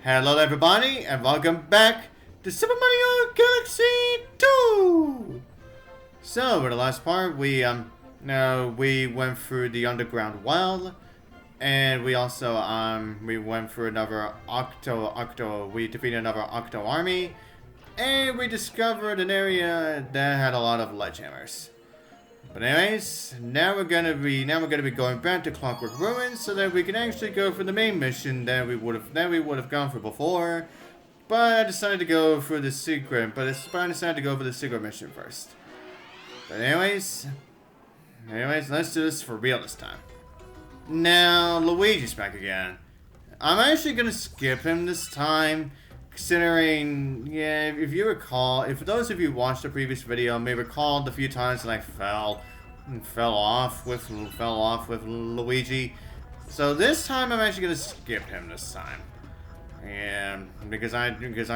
Hello everybody, and welcome back to Super Mario Galaxy 2! So, in the last part, we went through the underground well, and we also, we went through another we defeated another Octo army, and we discovered an area that had a lot of ledgehammers. But anyways, now we're gonna be going back to Clockwork Ruins so that we can actually go for the main mission that we would have gone for before. But I decided to go for the secret. But I decided to go for the secret mission first. But anyways, let's do this for real this time. Now Luigi's back again. I'm actually gonna skip him this time. Considering, yeah, if you recall, if those of you who watched the previous video may recall the few times that I fell off with Luigi. So this time I'm actually gonna skip him this time. And because I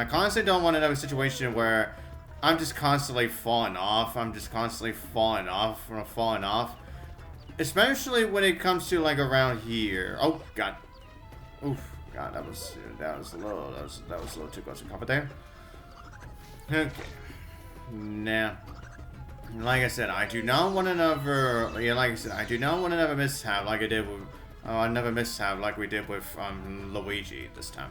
constantly don't want another situation where I'm just constantly falling off. Especially when it comes to like around here. Oh god. Oof. God, that was a little too close to comfort there. Okay. Now, like I said, I do not want another. Yeah, like I said, I do not want another mishap like I did with. Another mishap like we did with Luigi this time.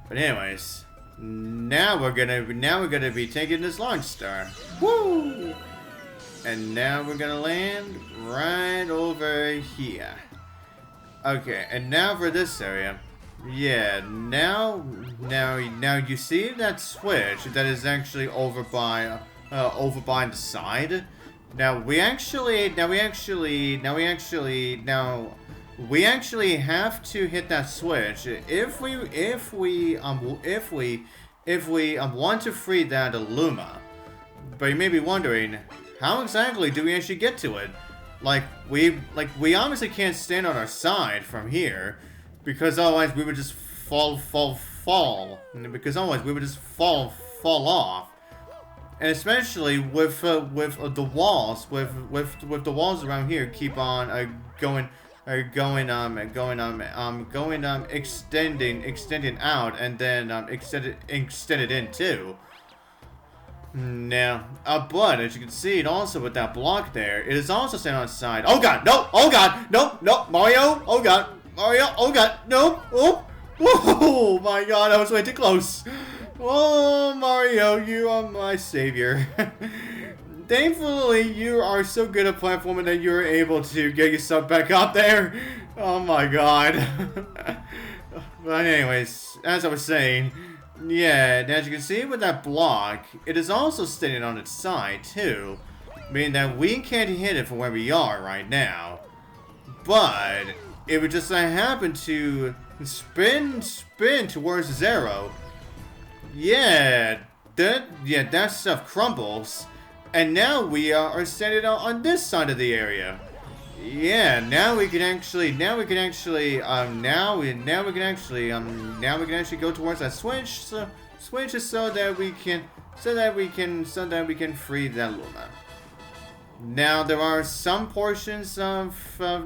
But anyways, now we're gonna be taking this launch star. Woo! And now we're gonna land right over here. Okay, and now for this area. Yeah, now you see that switch that is actually over by the side. Now we actually have to hit that switch if we want to free that Luma. But you may be wondering, how exactly do we actually get to it? We obviously can't stand on our side from here, because otherwise we would just fall. Because otherwise we would just fall off. And especially with the walls, with the walls around here keep on extending out, and then extended in too. Now, but as you can see, it also with that block there, it is also standing on its side. Oh god, no! Oh god, no, no, Mario! Oh god, Mario! Oh god, no! Oh my god, I was way too close. Oh Mario, you are my savior. Thankfully, you are so good at platforming that you were able to get yourself back up there. Oh my god. But anyways, as I was saying. Yeah, and as you can see with that block, it is also standing on its side too, meaning that we can't hit it from where we are right now. But it would just happen to spin towards zero. Yeah, that stuff crumbles, and now we are standing on this side of the area. Yeah, now we can actually go towards that switch, so that we can free that Luma. Now there are some portions of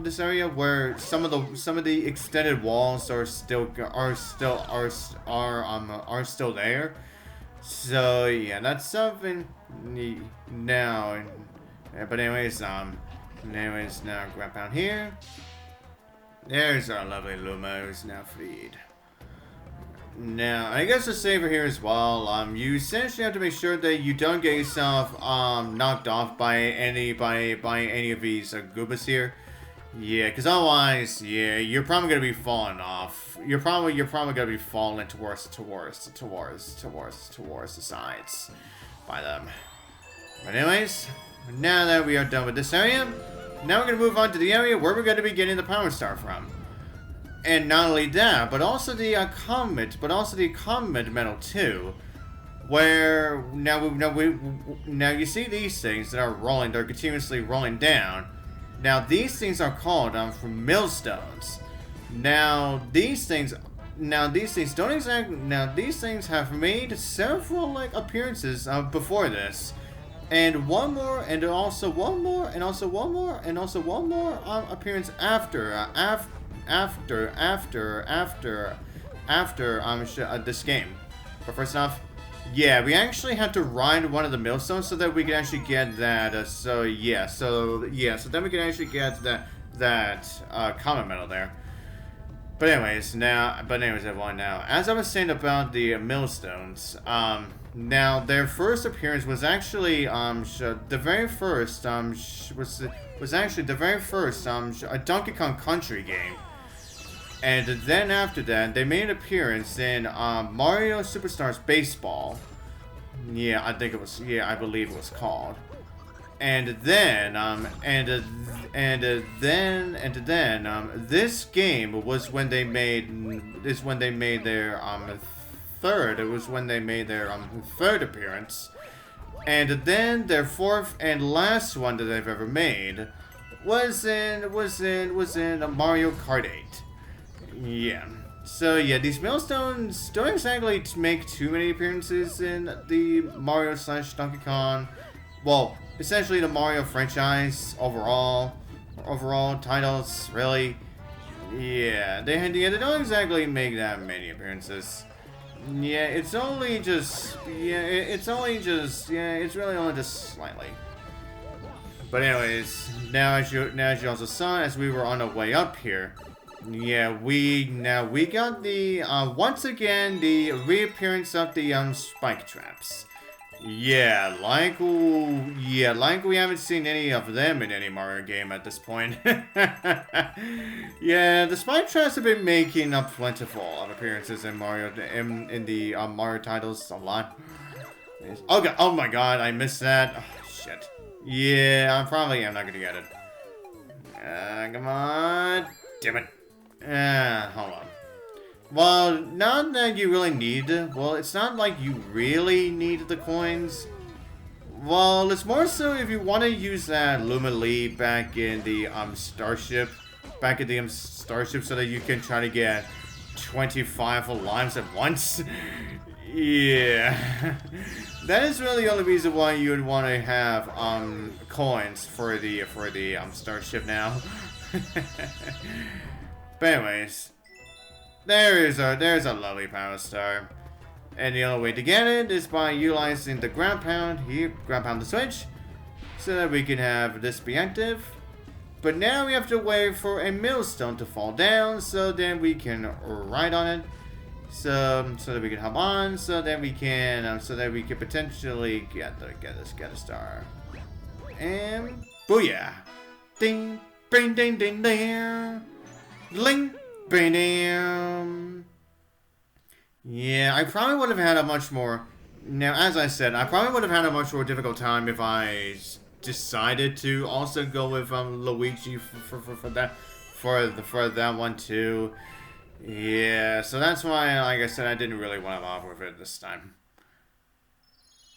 this area where some of the extended walls are still there. So yeah, that's something now. But anyways, now grab down here. There's our lovely Luma, who's now freed. Now, I guess to save here as well, you essentially have to make sure that you don't get yourself knocked off by any of these Goombas here. Yeah, because otherwise, yeah, you're probably gonna be falling off. You're probably gonna be falling towards the sides by them. But anyways, now that we are done with this area, now we're going to move on to the area where we're going to be getting the Power Star from. And not only that, but also the Comet Medal too. Where now you see these things that are rolling, they're continuously rolling down. Now these things are called from Millstones. Now these things have made several appearances before this. And one more appearance after after this game. But first off, yeah, we actually had to ride one of the Millstones so that we could actually get that. So then we can actually get that common medal there. But anyways, everyone, now, as I was saying about the Millstones, now their first appearance was actually the very first a Donkey Kong Country game. And then after that, they made an appearance in Mario Superstars Baseball. Yeah, I believe it was called. And then this game was when they made their third. It was when they made their third appearance. And then their fourth and last one that they've ever made was in Mario Kart 8. Yeah. So yeah, these Millstones don't exactly make too many appearances in the Mario / Donkey Kong. Well, essentially the Mario franchise overall titles, really. Yeah, they don't exactly make that many appearances. Yeah, it's really only just slightly. But anyways, now as you also saw, as we were on our way up here, yeah, we got the once again the reappearance of the spike traps. Yeah, like we haven't seen any of them in any Mario game at this point. Yeah, the spike traps have been making a plentiful of appearances in Mario in the Mario titles a lot. Oh my god, I missed that. Oh, shit. Yeah, I'm not gonna get it. Come on, damn it. Hold on. Well, not that you really need... Well, it's not like you really need the coins. Well, it's more so if you want to use that Luma Lee back in the Starship. Back in the Starship so that you can try to get 25 lives at once. Yeah. That is really the only reason why you would want to have coins for the Starship now. But anyways, there's a lovely Power Star. And the only way to get it is by utilizing the ground pound the switch, so that we can have this be active. But now we have to wait for a Millstone to fall down, so then we can ride on it. So that we can hop on, so that we can potentially get a star. And booyah! Ding, bing, ding, ding, ding. Ling, bing, ding. Yeah, I probably would have had a much more... Now, as I said, I probably would have had a much more difficult time if I decided to also go with Luigi for that one too. Yeah, so that's why, like I said, I didn't really want to bother with it this time.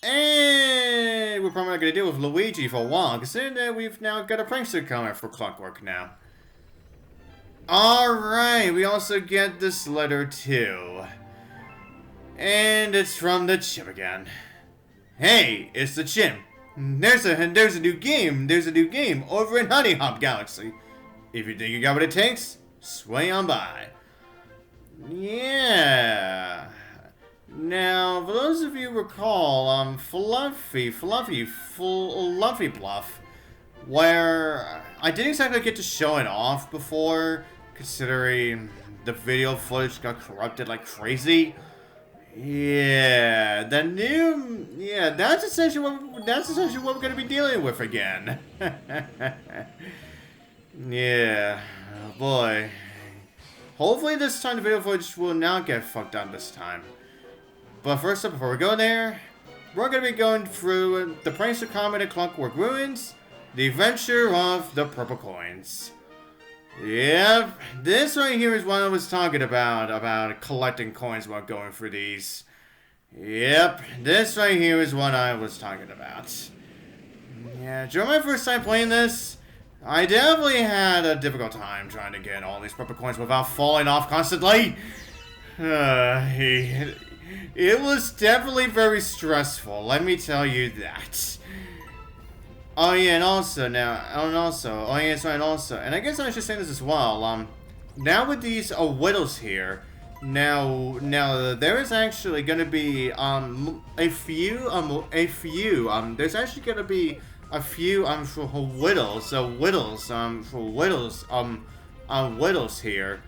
And we're probably not going to deal with Luigi for a while, considering that we've now got a prankster coming for Clockwork now. Alright, we also get this letter too. And it's from the Chimp again. Hey, it's the Chimp. There's a new game over in Honeyhop Galaxy. If you think you got what it takes, swing on by. Yeah. Now, for those of you who recall, Fluffy Bluff, where I didn't exactly get to show it off before, considering the video footage got corrupted like crazy. Yeah, that's essentially what we're gonna be dealing with again. Yeah, oh boy. Hopefully this time the video footage will not get fucked up this time. But first up, before we go there, we're gonna be going through the Prankster Comet at Clockwork Ruins, the adventure of the purple coins. Yep, this right here is what I was talking about collecting coins while going through these. Yep, this right here is what I was talking about. Yeah, during my first time playing this, I definitely had a difficult time trying to get all these purple coins without falling off constantly. It was definitely very stressful, let me tell you that. Oh yeah, and also, and I guess I should say this as well, now with these widows here, Now there is actually gonna be there's actually gonna be a few for whittles here.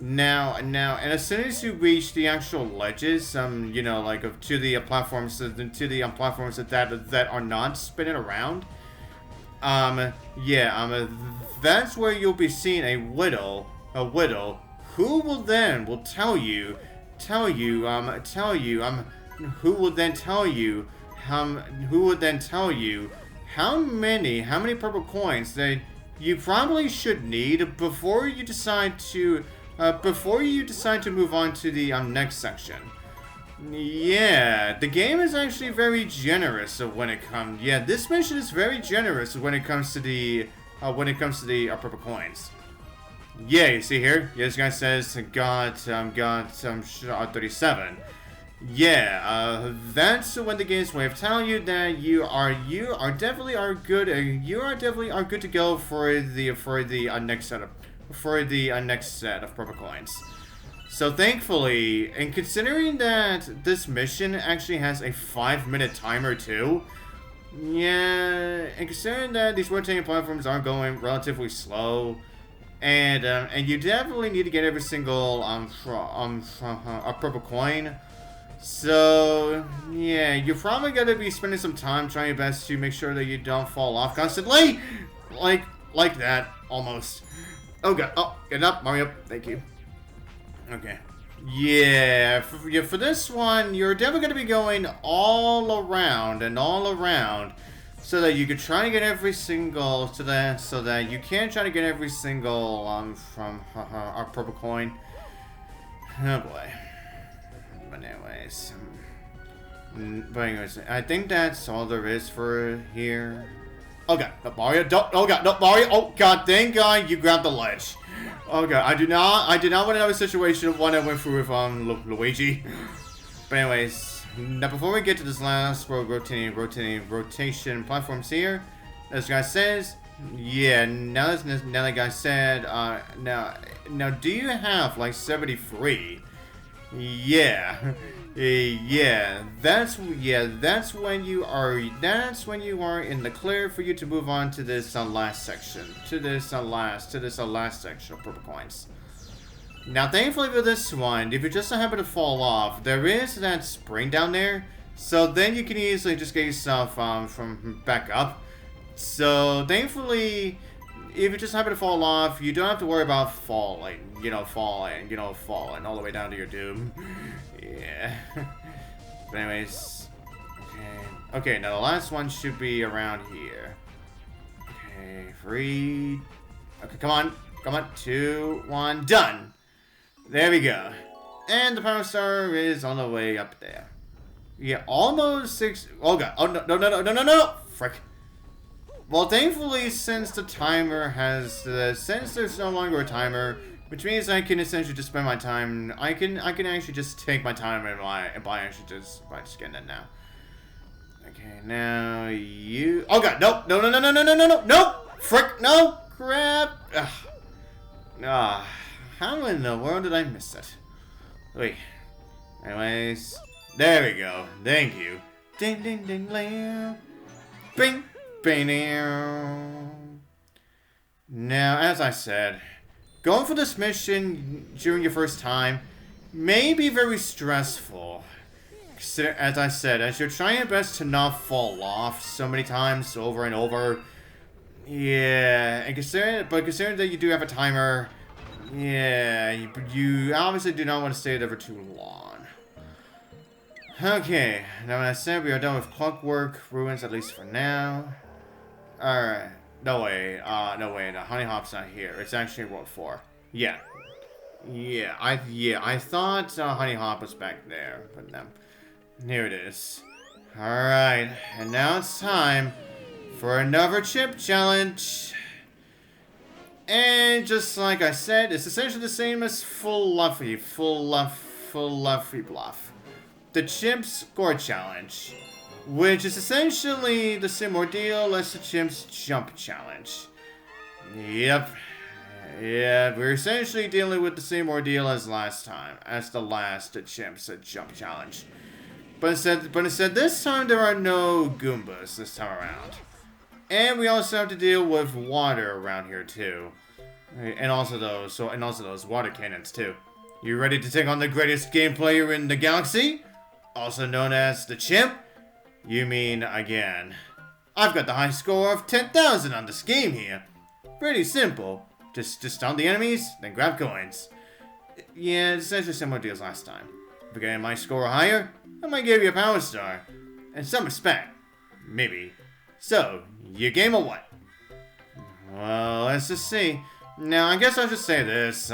Now, and as soon as you reach the actual ledges, you know, like to the platforms, platforms that are not spinning around, that's where you'll be seeing a whittle, who will then tell you, who will then tell you how many purple coins that you probably should need before you decide to move on to the next section. Yeah, the game is actually very generous when it comes. Yeah, this mission is very generous when it comes to the purple coins. Yeah, you see here. Yeah, this guy says got 37. Yeah, that's when the game's way of telling you that you are definitely good to go for the next set of purple coins. So thankfully, and considering that this mission actually has a 5-minute timer too, yeah, and considering that these rotating platforms are going relatively slow, and you definitely need to get every single purple coin. So yeah, you're probably gonna be spending some time trying your best to make sure that you don't fall off constantly, like that almost. Oh god! Oh, get up, Mario. Thank you. Okay. Yeah, for this one, you're definitely going to be going all around, so that you can try to get every single, so that you can try to get every single, from our purple coin. Oh boy. But anyways, I think that's all there is for here. Oh god, no Mario, don't, oh god, no Mario, oh god, thank god you grabbed the ledge. Oh god, I did not want to have a situation of one I went through with Luigi. But anyways, now before we get to this last rotation platforms here, as guy says, yeah, now that guy said, now do you have like 73? Yeah. That's when you are in the clear for you to move on to this last section, to this last section of purple coins. Now, thankfully for this one, if you just happen to fall off, there is that spring down there, so then you can easily just get yourself from back up. So thankfully, if you just happen to fall off, you don't have to worry about falling all the way down to your doom. Yeah. But anyways, okay, now the last one should be around here. Okay, 3. Okay, come on, 2, 1, done. There we go. And the power star is on the way up there. Yeah, almost 6. Oh god. Oh no. Frick. Well, thankfully, since the timer has since there's no longer a timer, which means I can essentially just spend my time. I can actually just take my time by just getting that now. Okay, now you. Oh god, no, frick, no, crap. How in the world did I miss it? Wait. Anyways, there we go. Thank you. Ding ding ding ding. Bing. Now, as I said, going for this mission during your first time may be very stressful. As I said, as you're trying your best to not fall off so many times over and over. Yeah, and considering that you do have a timer, yeah, you obviously do not want to stay there for too long. Okay, now when I said we are done with Clockwork Ruins, at least for now. Alright. No way, the Honeyhop's not here. It's actually World 4. Yeah. I thought Honeyhop was back there, but no. Here it is. Alright, and now it's time for another chip challenge. And just like I said, it's essentially the same as Full Luffy Bluff. The Chimp Score Challenge, which is essentially the same ordeal as the Chimp's Jump Challenge. Yep. Yeah, we're essentially dealing with the same ordeal as last time, as the last Chimp's jump challenge. But instead this time there are no Goombas this time around. And we also have to deal with water around here too. And also those water cannons too. You ready to take on the greatest game player in the galaxy? Also known as the Chimp? You mean again. I've got the high score of 10,000 on this game here. Pretty simple. Just stun the enemies, then grab coins. Yeah, it's essentially similar deals last time. If you're getting my score higher, I might give you a power star. And some respect. Maybe. So, you game or what? Well, let's just see. Now, I guess I'll just say this.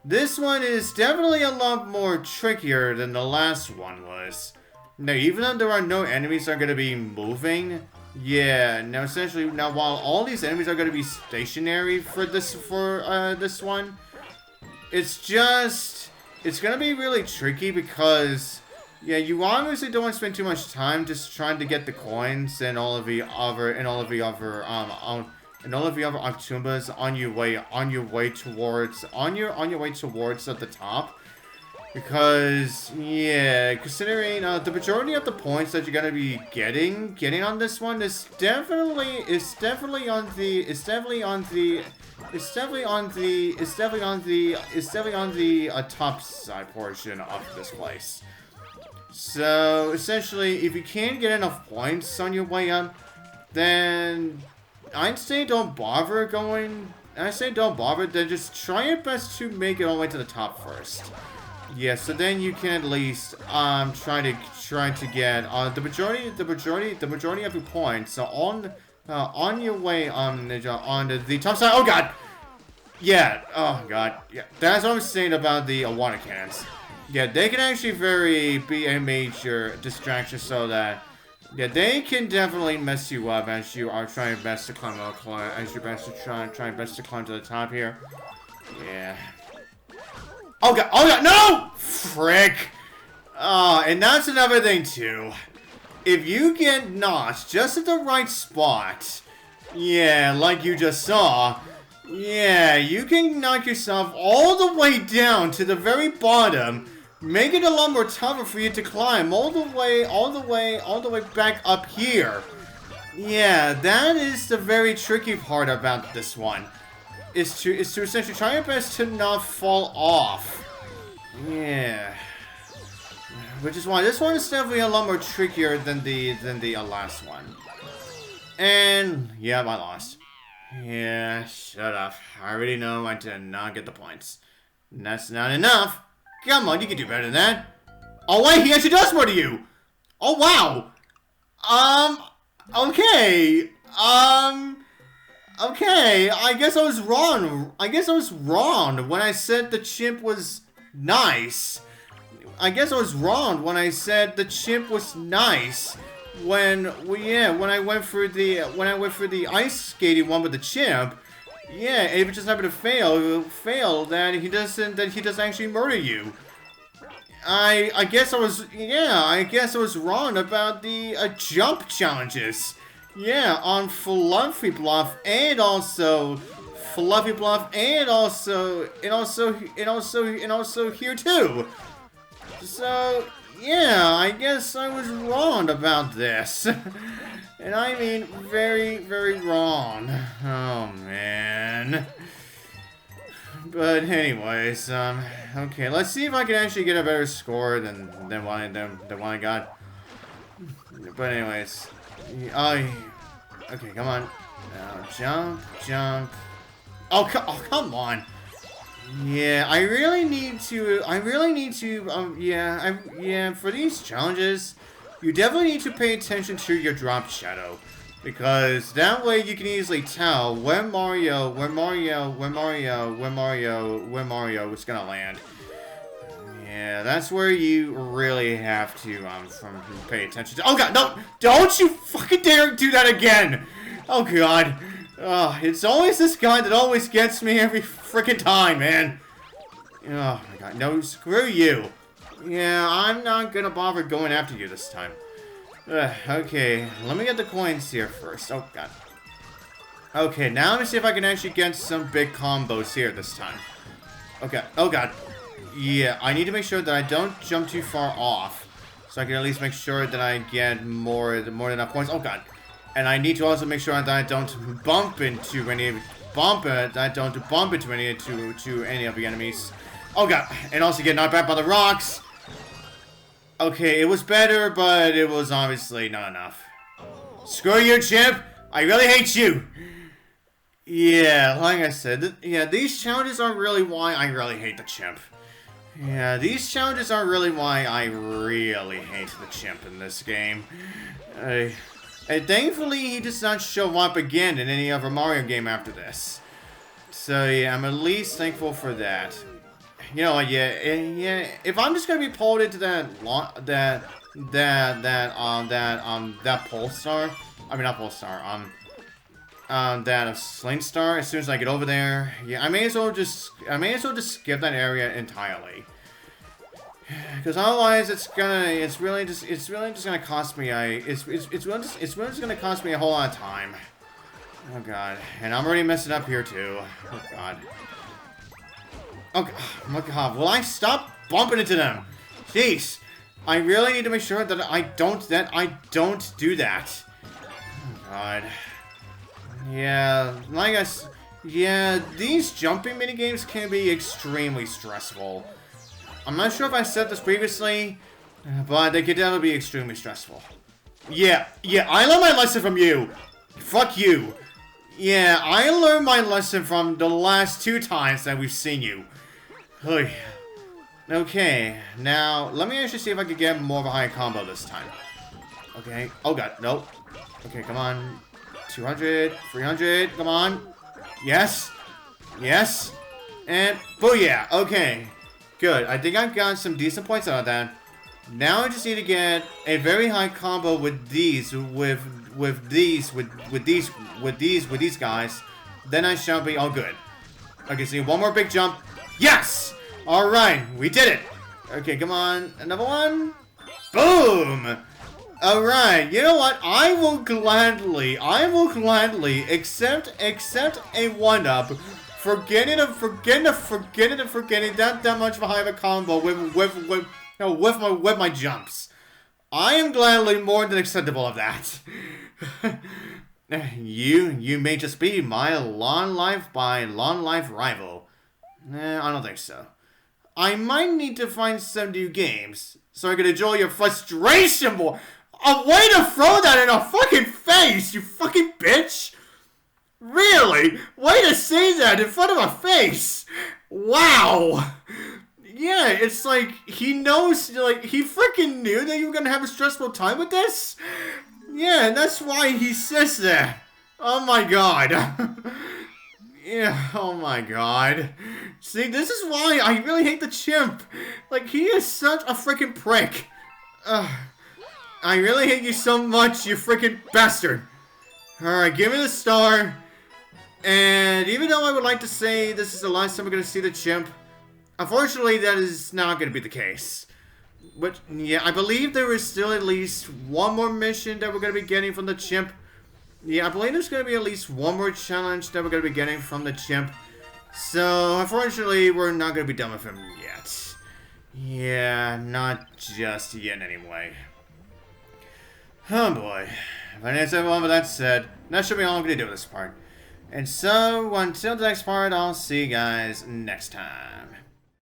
This one is definitely a lot more trickier than the last one was. Now, even though there are no enemies that are going to be moving, yeah, now essentially, while all these enemies are going to be stationary for this one, it's going to be really tricky because, yeah, you obviously don't want to spend too much time just trying to get the coins and all of the other Octoombas on your way towards at the top. Because, yeah, considering the majority of the points that you're gonna be getting on this one is definitely on the top side portion of this place. So essentially, if you can't get enough points on your way up, then I'd say don't bother. Then just try your best to make it all the way to the top first. Yeah, so then you can at least try to get the majority of your points. So on your way on the top side. Oh god. Yeah. Oh god. Yeah. That's what I was saying about the water cannons. Yeah, they can actually be a major distraction. So that yeah, they can definitely mess you up as you are trying best to climb to climb to the top here. Yeah. Oh god, no! Frick! And that's another thing too. If you get knocked just at the right spot, yeah, like you just saw, yeah, you can knock yourself all the way down to the very bottom, make it a lot more tougher for you to climb all the way back up here. Yeah, that is the very tricky part about this one. Is to essentially try your best to not fall off. Yeah. Which is why this one is definitely a lot more trickier than the last one. And yeah, I lost. Yeah, shut up. I already know I did not get the points. And that's not enough. Come on, you can do better than that. Oh wait, he actually does more to you. Oh wow. Okay. Okay, I guess I was wrong. When I said the Chimp was nice. When I went for the ice skating one with the Chimp. Yeah, if it just happened to fail, then he doesn't actually murder you. I guess I was wrong about the jump challenges. Yeah, on Fluffy Bluff and also here too. So yeah, I guess I was wrong about this. And I mean very, very wrong. Oh man. But anyways, okay, let's see if I can actually get a better score than what I got. But anyways. Okay, come on. Now, jump. Oh, come on. Yeah, I really need to, for these challenges, you definitely need to pay attention to your drop shadow. Because that way you can easily tell where Mario is gonna land. Yeah, that's where you really have to pay attention to. Oh god, no! Don't you fucking dare do that again! Oh god. It's always this guy that always gets me every freaking time, man. Oh my god, no, screw you. Yeah, I'm not gonna bother going after you this time. Okay, let me get the coins here first. Oh god. Okay, now let me see if I can actually get some big combos here this time. Okay. Oh, God. Yeah, I need to make sure that I don't jump too far off. So I can at least make sure that I get more than enough points. Oh, God. And I need to also make sure that I don't bump into any of the enemies. Oh, God. And also get knocked back by the rocks. Okay, it was better, but it was obviously not enough. Screw you, Chimp. I really hate you. Yeah, like I said, these challenges are really why I really hate the Chimp. Yeah, these challenges are really why I really hate the Chimp in this game. And thankfully, he does not show up again in any other Mario game after this. So yeah, I'm at least thankful for that. You know, yeah. If I'm just gonna be pulled into that pole star, I mean not pole star, that Slane Star. As soon as I get over there, yeah, I may as well just skip that area entirely. Because otherwise, it's really just gonna cost me it's really just gonna cost me a whole lot of time. Oh, God, and I'm already messing up here too. Oh, God. Oh, my God, will I stop bumping into them? Jeez, I really need to make sure that I don't do that. Oh, God. Yeah, these jumping minigames can be extremely stressful. I'm not sure if I said this previously, but they could definitely be extremely stressful. Yeah, I learned my lesson from you. Fuck you. Yeah, I learned my lesson from the last 2 times that we've seen you. Okay, now, let me actually see if I can get more of a high combo this time. Okay, oh, God, nope. Okay, come on. 200, 300, come on. Yes, and booyah, okay. Good, I think I've got some decent points out of that. Now I just need to get a very high combo with these guys. Then I shall be all good. Okay, so one more big jump. Yes! Alright, we did it. Okay, come on, another one. Boom! Alright, you know what? I will gladly accept a 1-up for getting that much of a high of a combo with my jumps. I am gladly more than acceptable of that. You may just be my long life rival. I don't think so. I might need to find some new games so I can enjoy your frustration more. A way to throw that in our fucking face, you fucking bitch! Really? Way to say that in front of our face! Wow! Yeah, it's like, he knows, like, he freaking knew that you were gonna have a stressful time with this? Yeah, and that's why he says that. Oh my God. Yeah, oh my God. See, this is why I really hate the Chimp. Like, he is such a freaking prick. I really hate you so much, you freaking bastard. Alright, give me the star. And even though I would like to say this is the last time we're going to see the Chimp, unfortunately that is not going to be the case. But, yeah, I believe there is still at least one more mission that we're going to be getting from the Chimp. Yeah, I believe there's going to be at least one more challenge that we're going to be getting from the Chimp. So, unfortunately, we're not going to be done with him yet. Yeah, not just yet anyway. Oh boy. But with that said, that should be all I'm going to do with this part. And so, until the next part, I'll see you guys next time.